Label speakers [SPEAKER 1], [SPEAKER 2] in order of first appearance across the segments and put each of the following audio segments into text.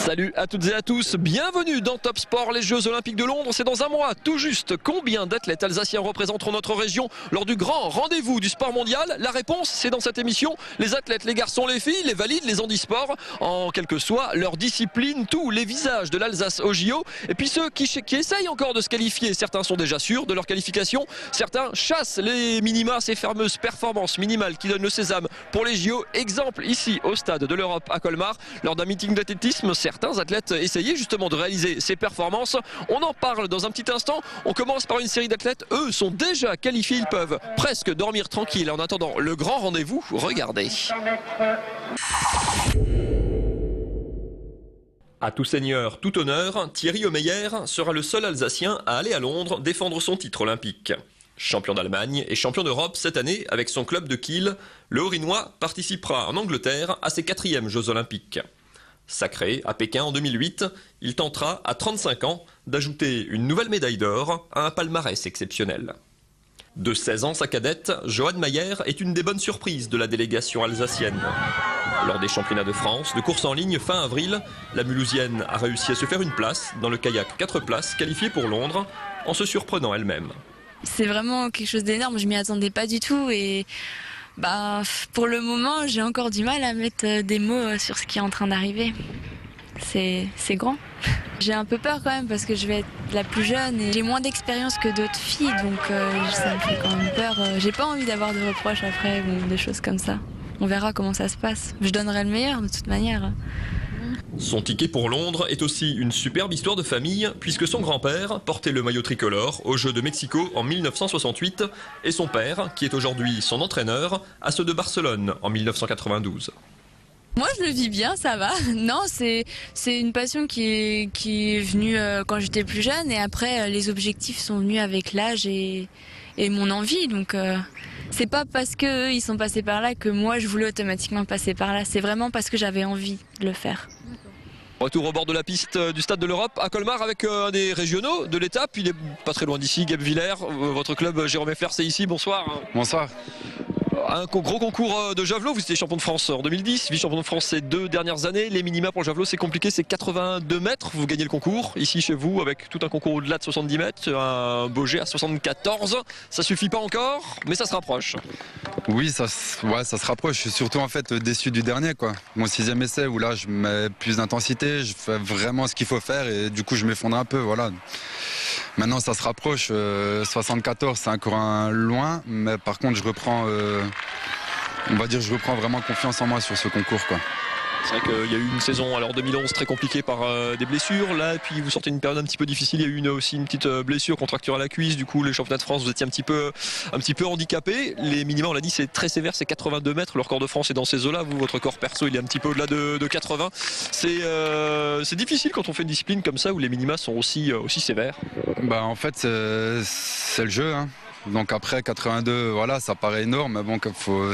[SPEAKER 1] Salut à toutes et à tous, bienvenue dans Top Sport, les Jeux Olympiques de Londres. C'est dans un mois tout juste. Combien d'athlètes alsaciens représenteront notre région lors du grand rendez-vous du sport mondial? La réponse, c'est dans cette émission. Les athlètes, les garçons, les filles, les valides, les handisports, en quelle que soit leur discipline, tous les visages de l'Alsace au JO. Et puis ceux qui essayent encore de se qualifier, certains sont déjà sûrs de leur qualification, certains chassent les minima, ces fameuses performances minimales qui donnent le sésame pour les JO. Exemple ici au stade de l'Europe à Colmar, lors d'un meeting d'athlétisme, certains athlètes essayaient justement de réaliser ces performances. On en parle dans un petit instant. On commence par une série d'athlètes. Eux sont déjà qualifiés. Ils peuvent presque dormir tranquille en attendant le grand rendez-vous. Regardez. À tout seigneur, tout honneur, Thierry Omeyer sera le seul Alsacien à aller à Londres défendre son titre olympique. Champion d'Allemagne et champion d'Europe cette année avec son club de Kiel, le Haut-Rhinois participera en Angleterre à ses 4e Jeux Olympiques. Sacré à Pékin en 2008, il tentera à 35 ans d'ajouter une nouvelle médaille d'or à un palmarès exceptionnel. De 16 ans, sa cadette, Johanne Mayer, est une des bonnes surprises de la délégation alsacienne. Lors des championnats de France de course en ligne fin avril, la Mulhousienne a réussi à se faire une place dans le kayak 4 places qualifié pour Londres en se surprenant elle-même.
[SPEAKER 2] C'est vraiment quelque chose d'énorme, je m'y attendais pas du tout et pour le moment j'ai encore du mal à mettre des mots sur ce qui est en train d'arriver. C'est grand. J'ai un peu peur quand même parce que je vais être la plus jeune et j'ai moins d'expérience que d'autres filles, donc ça me fait quand même peur. J'ai pas envie d'avoir de reproches après ou des choses comme ça. On verra comment ça se passe. Je donnerai le meilleur de toute manière.
[SPEAKER 1] Son ticket pour Londres est aussi une superbe histoire de famille puisque son grand-père portait le maillot tricolore aux Jeux de Mexico en 1968 et son père, qui est aujourd'hui son entraîneur, à ceux de Barcelone en 1992.
[SPEAKER 2] Moi je le vis bien, ça va. Non, c'est une passion qui est venue quand j'étais plus jeune et après les objectifs sont venus avec l'âge et mon envie. Donc c'est pas parce qu'eux ils sont passés par là que moi je voulais automatiquement passer par là. C'est vraiment parce que j'avais envie de le faire.
[SPEAKER 1] Retour au bord de la piste du stade de l'Europe à Colmar avec un des régionaux de l'étape. Il est pas très loin d'ici, Gab Villers. Votre club Jérôme Effler, c'est ici. Bonsoir.
[SPEAKER 3] Bonsoir.
[SPEAKER 1] Un gros concours de javelot, vous étiez champion de France en 2010, vice-champion de France ces 2 dernières années. Les minima pour le javelot, c'est compliqué, c'est 82 mètres. Vous gagnez le concours ici chez vous avec tout un concours au-delà de 70 mètres, un beau jet à 74. Ça suffit pas encore, mais ça se rapproche.
[SPEAKER 3] Oui, ça se rapproche. Je suis surtout en fait déçu du dernier, quoi. Mon 6e essai où là je mets plus d'intensité, je fais vraiment ce qu'il faut faire et du coup je m'effondre un peu, voilà. Maintenant ça se rapproche, 74 c'est encore un loin, mais par contre je reprends vraiment confiance en moi sur ce concours, quoi.
[SPEAKER 1] C'est vrai qu'il y a eu une saison alors 2011 très compliquée par des blessures là, et puis vous sortez une période un petit peu difficile. Il y a eu aussi une petite blessure contracture à la cuisse. Du coup les championnats de France vous étiez un petit peu handicapé. Les minima on l'a dit c'est très sévère, c'est 82 mètres. Le record de France est dans ces eaux là. Vous votre corps perso il est un petit peu au-delà de 80. C'est difficile quand on fait une discipline comme ça où les minima sont aussi sévères.
[SPEAKER 3] En fait c'est le jeu, hein. Donc après 82 voilà ça paraît énorme, mais bon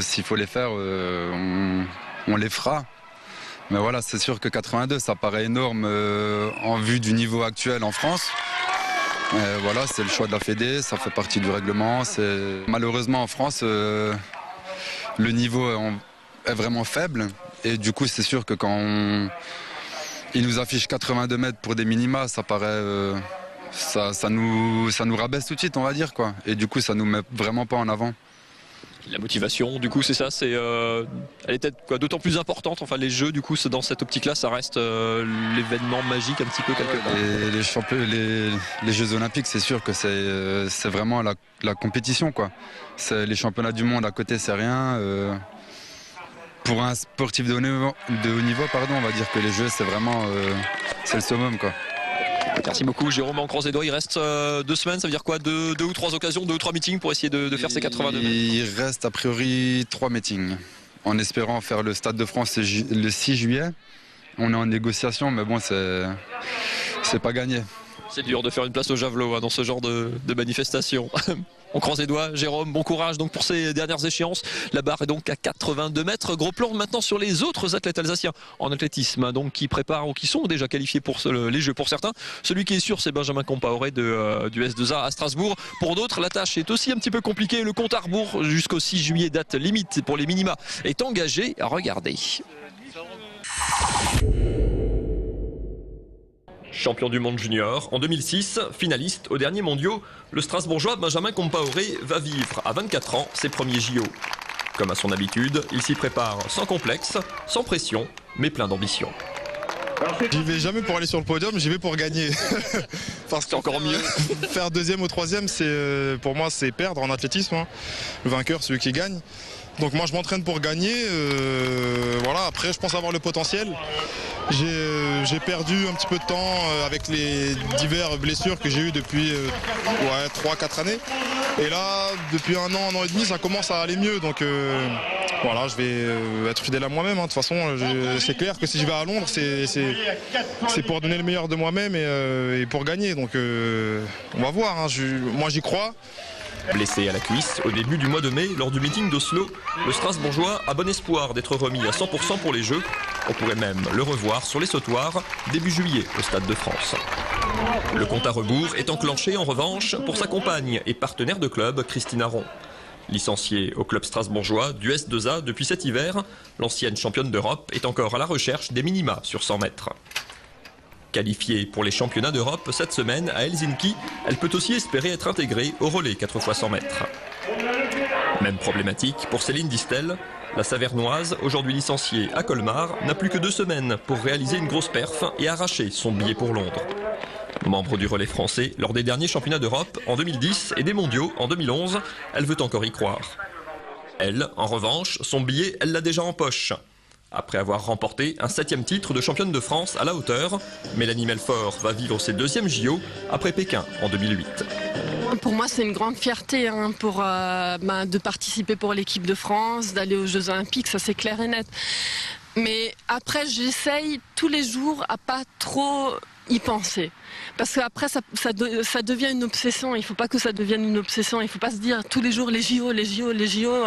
[SPEAKER 3] s'il faut les faire on les fera. Mais voilà, c'est sûr que 82, ça paraît énorme en vue du niveau actuel en France. Voilà, c'est le choix de la Fédé, ça fait partie du règlement. Malheureusement, en France, le niveau est vraiment faible. Et du coup, c'est sûr que quand ils nous affichent 82 mètres pour des minima, ça paraît... ça nous rabaisse tout de suite, on va dire, quoi. Et du coup, ça nous met vraiment pas en avant.
[SPEAKER 1] La motivation, du coup, c'est ça, elle est peut-être d'autant plus importante. Enfin, les Jeux, du coup, dans cette optique-là, ça reste l'événement magique un petit peu quelque part.
[SPEAKER 3] Et les Jeux Olympiques, c'est sûr que c'est vraiment la compétition, quoi. Les championnats du monde à côté, c'est rien. Pour un sportif de haut niveau, on va dire que les Jeux, c'est vraiment c'est le summum, quoi.
[SPEAKER 1] Merci beaucoup Jérôme, on croise les doigts, il reste 2 semaines, ça veut dire quoi, 2 ou 3 occasions, 2 ou 3 meetings pour essayer de faire ces 82 mètres?
[SPEAKER 3] Il reste a priori 3 meetings, en espérant faire le Stade de France le 6 juillet. On est en négociation, mais bon, c'est pas gagné.
[SPEAKER 1] C'est dur de faire une place au javelot dans ce genre de manifestation. On croise les doigts, Jérôme, bon courage donc pour ces dernières échéances. La barre est donc à 82 mètres. Gros plan maintenant sur les autres athlètes alsaciens en athlétisme, donc qui préparent ou qui sont déjà qualifiés pour les Jeux pour certains. Celui qui est sûr, c'est Benjamin Compaoré du S2A à Strasbourg. Pour d'autres, la tâche est aussi un petit peu compliquée. Le compte à rebours jusqu'au 6 juillet, date limite pour les minima, est engagé. Regardez. Champion du monde junior en 2006, finaliste aux derniers mondiaux, le Strasbourgeois Benjamin Compaoré va vivre à 24 ans ses premiers JO. Comme à son habitude, il s'y prépare sans complexe, sans pression, mais plein d'ambition.
[SPEAKER 4] J'y vais jamais pour aller sur le podium, j'y vais pour gagner.
[SPEAKER 1] Parce que c'est encore mieux.
[SPEAKER 4] Faire deuxième ou troisième, pour moi, c'est perdre en athlétisme. Hein. Le vainqueur, celui qui gagne. Donc moi, je m'entraîne pour gagner. Voilà. Après, je pense avoir le potentiel. J'ai perdu un petit peu de temps avec les diverses blessures que j'ai eues depuis 3-4 années. Et là, depuis un an et demi, ça commence à aller mieux. Donc voilà, je vais être fidèle à moi-même. Hein. De toute façon, c'est clair que si je vais à Londres, c'est pour donner le meilleur de moi-même et pour gagner. Donc on va voir. Hein. Moi, j'y crois.
[SPEAKER 1] Blessé à la cuisse au début du mois de mai lors du meeting d'Oslo, le Strasbourgeois a bon espoir d'être remis à 100% pour les Jeux. On pourrait même le revoir sur les sautoirs début juillet au Stade de France. Le compte à rebours est enclenché en revanche pour sa compagne et partenaire de club Christine Aron. Licenciée au club strasbourgeois du S2A depuis cet hiver, l'ancienne championne d'Europe est encore à la recherche des minima sur 100 mètres. Qualifiée pour les championnats d'Europe cette semaine à Helsinki, elle peut aussi espérer être intégrée au relais 4x100 mètres. Même problématique pour Céline Distel. La Savernoise, aujourd'hui licenciée à Colmar, n'a plus que 2 semaines pour réaliser une grosse perf et arracher son billet pour Londres. Membre du relais français lors des derniers championnats d'Europe en 2010 et des mondiaux en 2011, elle veut encore y croire. Elle, en revanche, son billet, elle l'a déjà en poche. Après avoir remporté un 7e titre de championne de France à la hauteur, Mélanie Melfort va vivre ses 2e JO après Pékin en 2008.
[SPEAKER 5] Pour moi, c'est une grande fierté de participer pour l'équipe de France, d'aller aux Jeux Olympiques, ça c'est clair et net. Mais après, j'essaye tous les jours à pas trop y penser. Parce qu'après, ça devient une obsession. Il ne faut pas que ça devienne une obsession. Il ne faut pas se dire tous les jours les JO, les JO, les JO.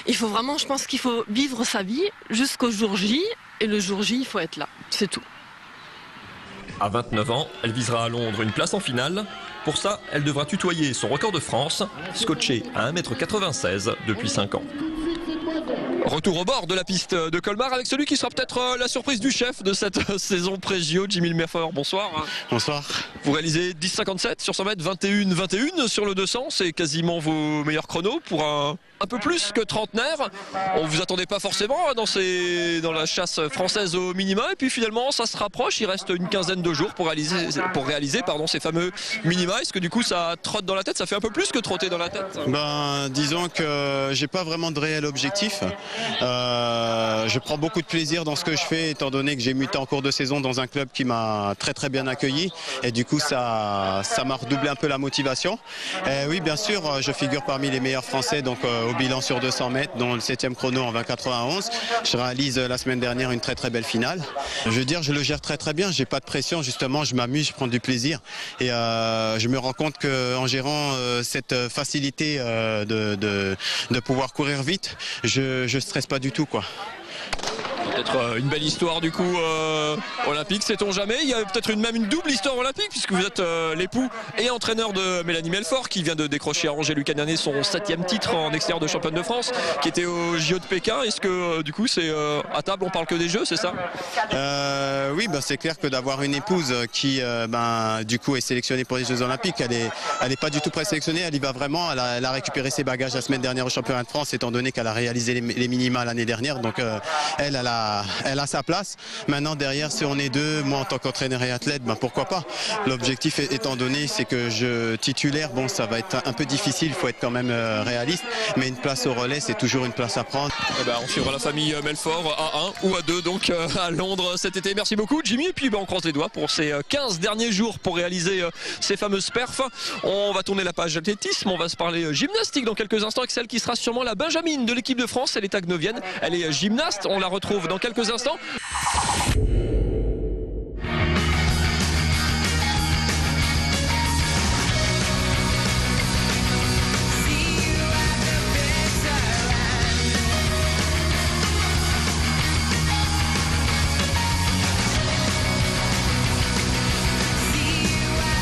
[SPEAKER 5] Il faut vraiment, je pense qu'il faut vivre sa vie jusqu'au jour J. Et le jour J, il faut être là. C'est tout.
[SPEAKER 1] À 29 ans, elle visera à Londres une place en finale. Pour ça, elle devra tutoyer son record de France, scotché à 1,96 m depuis 5 ans. Retour au bord de la piste de Colmar avec celui qui sera peut-être la surprise du chef de cette saison pré-JO, Jimmy Melfort. Bonsoir.
[SPEAKER 6] Bonsoir.
[SPEAKER 1] Vous réalisez 10,57 sur 100 mètres, 21,21 sur le 200. C'est quasiment vos meilleurs chronos pour un peu plus que trentenaire. On vous attendait pas forcément dans la chasse française au minima. Et puis finalement, ça se rapproche. Il reste une quinzaine de jours pour réaliser ces fameux minima. Est-ce que du coup, ça trotte dans la tête? Ça fait un peu plus que trotter dans la tête?
[SPEAKER 6] Disons que j'ai pas vraiment de réel objectif. Je prends beaucoup de plaisir dans ce que je fais, étant donné que j'ai muté en cours de saison dans un club qui m'a très très bien accueilli. Et du coup, ça m'a redoublé un peu la motivation. Et oui, bien sûr, je figure parmi les meilleurs Français, donc au bilan sur 200 mètres, dont le 7e chrono en 20,91. Je réalise la semaine dernière une très très belle finale. Je veux dire, je le gère très très bien. J'ai pas de pression, justement, je m'amuse, je prends du plaisir. Et je me rends compte qu'en gérant cette facilité de pouvoir courir vite, je stresse pas du tout, quoi.
[SPEAKER 1] Peut-être une belle histoire du coup olympique, sait-on jamais. Il y a peut-être même une double histoire olympique puisque vous êtes l'époux et entraîneur de Mélanie Melfort qui vient de décrocher à Angers-Lucas dernier son 7e titre en extérieur de championne de France qui était au JO de Pékin. Est-ce que du coup c'est à table on parle que des Jeux, c'est ça?
[SPEAKER 6] Oui, c'est clair que d'avoir une épouse qui du coup est sélectionnée pour les Jeux Olympiques, elle est pas du tout présélectionnée, elle y va vraiment. Elle a récupéré ses bagages la semaine dernière au championnat de France étant donné qu'elle a réalisé les minima l'année dernière, donc elle a sa place. Maintenant derrière, si on est deux, moi en tant qu'entraîneur et athlète, pourquoi pas. L'objectif étant donné, c'est que je titulaire, ça va être un peu difficile, il faut être quand même réaliste, mais une place au relais, c'est toujours une place à prendre.
[SPEAKER 1] On suivra la famille Melfort à 1 ou à 2 donc à Londres cet été. Merci beaucoup Jimmy, et puis on croise les doigts pour ces 15 derniers jours pour réaliser ces fameuses perfs. On va tourner la page athlétisme, on va se parler gymnastique dans quelques instants avec celle qui sera sûrement la Benjamine de l'équipe de France. Elle est agnovienne, elle est gymnaste, on la retrouve dans quelques instants.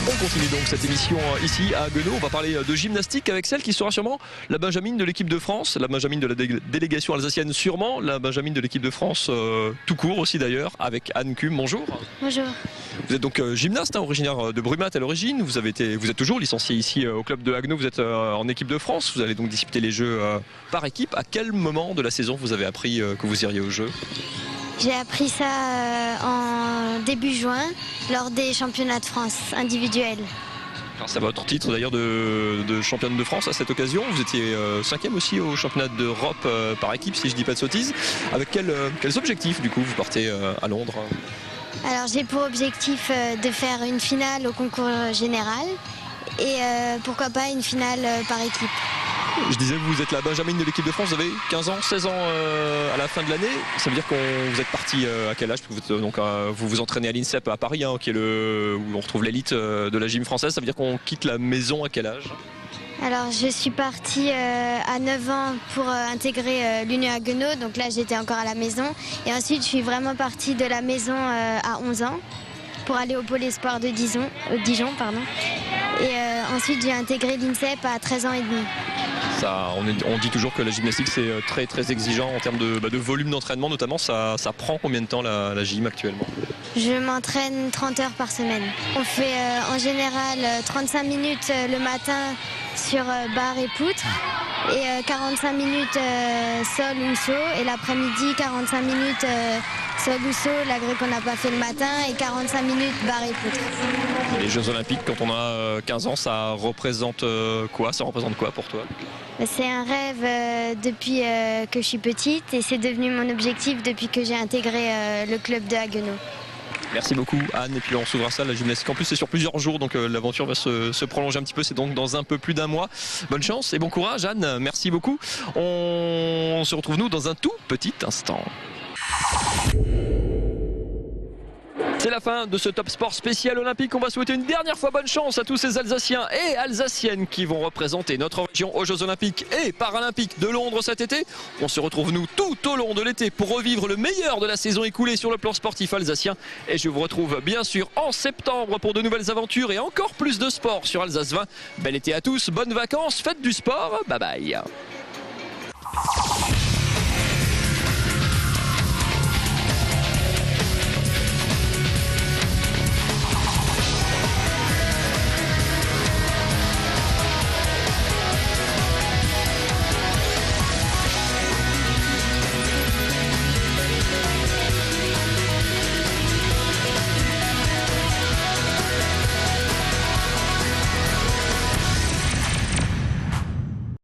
[SPEAKER 1] On continue donc cette émission ici à Haguenau. On va parler de gymnastique avec celle qui sera sûrement la Benjamine de l'équipe de France, la Benjamine de la délégation alsacienne sûrement, la Benjamine de l'équipe de France tout court aussi d'ailleurs, avec Anne Cum. Bonjour.
[SPEAKER 7] Bonjour.
[SPEAKER 1] Vous êtes donc gymnaste, originaire de Brumath à l'origine. Vous êtes toujours licencié ici au club de Haguenau. Vous êtes en équipe de France. Vous allez donc disputer les Jeux par équipe. À quel moment de la saison vous avez appris que vous iriez aux Jeux?
[SPEAKER 7] J'ai appris ça en début juin lors des championnats de France individuels.
[SPEAKER 1] C'est votre titre d'ailleurs de championne de France à cette occasion. Vous étiez 5e aussi au championnat d'Europe par équipe, si je ne dis pas de sottises. Avec quels objectifs du coup vous partez à Londres?
[SPEAKER 7] Alors j'ai pour objectif de faire une finale au concours général et pourquoi pas une finale par équipe.
[SPEAKER 1] Je disais, vous êtes la Benjamine de l'équipe de France, vous avez 15 ans, 16 ans à la fin de l'année. Ça veut dire que vous êtes parti à quel âge? Vous vous entraînez à l'INSEP à Paris, qui est où on retrouve l'élite de la gym française. Ça veut dire qu'on quitte la maison à quel âge?
[SPEAKER 7] Alors je suis partie à 9 ans pour intégrer l'Union Haguenau, donc là j'étais encore à la maison. Et ensuite je suis vraiment partie de la maison à 11 ans pour aller au pôle espoir de Dijon. Et ensuite j'ai intégré l'INSEP à 13 ans et demi.
[SPEAKER 1] On dit toujours que la gymnastique c'est très très exigeant en termes de volume d'entraînement notamment. Ça prend combien de temps la gym actuellement?
[SPEAKER 7] Je m'entraîne 30 heures par semaine. On fait en général 35 minutes le matin sur barre et poutre et 45 minutes sol ou saut, et l'après-midi 45 minutes sol ou saut, la grille qu'on n'a pas fait le matin, et 45 minutes barre et poutre.
[SPEAKER 1] Les Jeux Olympiques, quand on a 15 ans, ça représente quoi? Ça représente quoi pour toi?
[SPEAKER 7] C'est un rêve depuis que je suis petite, et c'est devenu mon objectif depuis que j'ai intégré le club de Haguenau.
[SPEAKER 1] Merci beaucoup Anne, et puis on s'ouvre à ça, la gymnastique en plus c'est sur plusieurs jours, donc l'aventure va se prolonger un petit peu. C'est donc dans un peu plus d'un mois. Bonne chance et bon courage Anne, merci beaucoup. On se retrouve nous dans un tout petit instant. C'est la fin de ce Top Sport spécial olympique. On va souhaiter une dernière fois bonne chance à tous ces Alsaciens et Alsaciennes qui vont représenter notre région aux Jeux Olympiques et Paralympiques de Londres cet été. On se retrouve nous tout au long de l'été pour revivre le meilleur de la saison écoulée sur le plan sportif alsacien. Et je vous retrouve bien sûr en septembre pour de nouvelles aventures et encore plus de sport sur Alsace 20. Bel été à tous, bonnes vacances, faites du sport, bye bye.